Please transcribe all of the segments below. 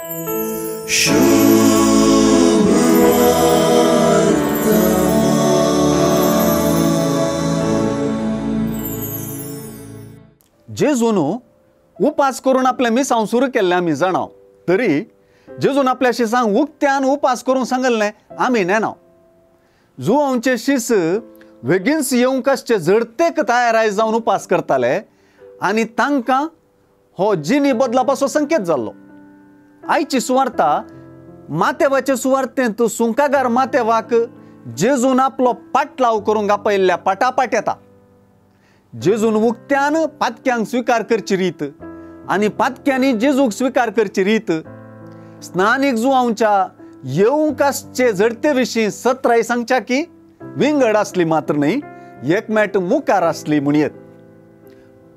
जेजून उपास करून आपले मिसांव सुरू केल्ले आमी जाणाव, तरी जेजून आपल्याशी सांग उक्त्यान उपास करूंक सांगले आमी नेनाव. जुआंचे शिस बेगीनच येवंक आसचे झडतेक तयार जावन उपास करताले आनी तांकां हो जिनी बदलापाचो संकेत जाल्लो. आयची सुवार्ता मातेवाचे सुवार्तेंत सुंकागार मातेवाक जेजून आपलो पाटलाव करूंक आपयल्ल्या पाटापाट येता. जेजून उक्त्यान पातक्यांक स्वीकार करची रीत आनी पातक्यांनी जेजूक स्वीकार करची रीत स्नानीक जुआंच्या येवंक आसचे झडते विशीं सत्राय सांगच्या की विंगड आसली मात्र न्ही, एकमेट मुखार आसली म्हणयत.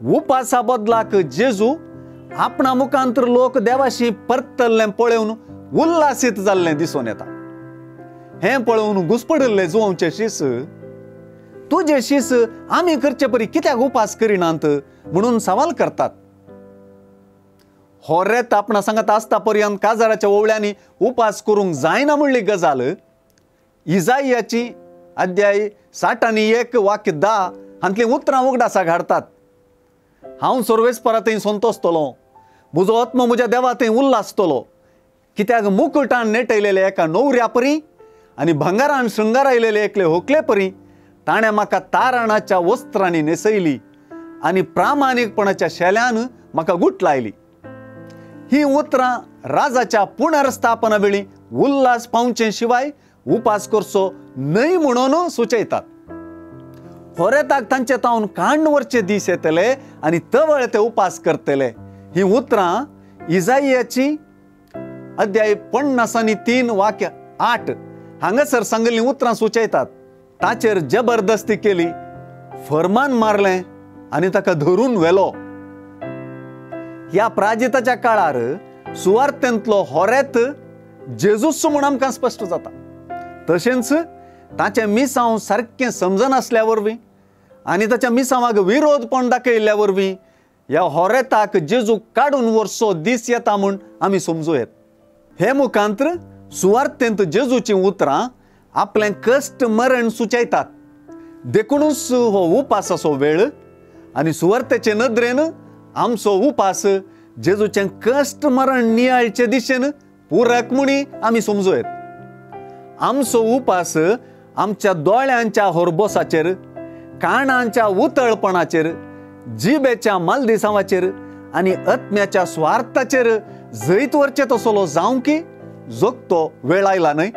उपासा बदलाक जेजू आपणा मुखांतर लोक देवाशी परतल्लें पळोवन उल्हासीत जाल्लें दिसून येता. हें पळोवन घुस्पडिल्ले जुआंचे शिस तुझे शिस आमी करचे परी कित्याक उपास करिनात म्हणून सवाल करतात. होरेत आपणा सांगत आसता पर्यंत काजाराच्या ओवळ्यांनी उपास करूंक जायना म्हणली गजाल इजायाची अध्याय 61:10 हांतली उतरां उगडासा घाडतात. हांव सर्वेस्परा थंय संतोसतलों, म्हजो आत्मो म्हज्या देवा थंय उल्हासतलो, कित्याक मुकुटान नेटयलेले एका न्हवऱ्या परी आनी भंगारान शृंगारायलेले एकले व्हंकले परी ताणें म्हाका तारणाच्या वस्त्रांनी न्हेसयली आनी प्रामाणीकपणाच्या शेल्यान म्हाका गुट लायली. ही उतरां राजाच्या पुनर्स्थापना वेळी उल्हास पावचे शिवाय उपास करचो न्हय म्हणून सुचयतात. होरेताक तांचे तावन कांड वरचे दीस येतले आनी तवळ ते उपास करतले. ही उतरां इजायाची अध्याय 50:3-8 हांगासर सांगिल्लीं उतरां सुचयतात. ताचेर जबरदस्ती केली, फरमान मारलें आनी ताका धरून व्हेलो. ह्या प्राजिताच्या काळार सुवार्तेंतलो होरेत जेजूच म्हूण आमकां स्पश्ट जाता. तशेंच ताचें मिसांव सारकें समजनासल्या वरवीं आनी ताच्या मिसांवाक विरोधपण दाखयल्ल्या वरवीं ह्या होरेताक जेजू काडून व्हरचो दीस येता म्हूण आमी समजूं येत. हे मुखांतर सुवार्तेंत जेजूची उतरां आपलें कश्ट मरण सुचयतात. देखूनच हो उपासाचो वेळ आनी सुवार्तेचे नदरेन आमचो उपास जेजूचें कश्ट मरण नियाळचे दिशेन पुरक म्हूण आमी समजूं येत. आमचो उपास आमच्या दोळ्यांच्या होरबोसाचेर, कानांच्या उतळपणाचेर, जिबेच्या मालदिसांवाचेर आनी आत्म्याच्या स्वार्थाचेर जैत वरचे तसलो जावं की जगतो वेळ आयला न्हय.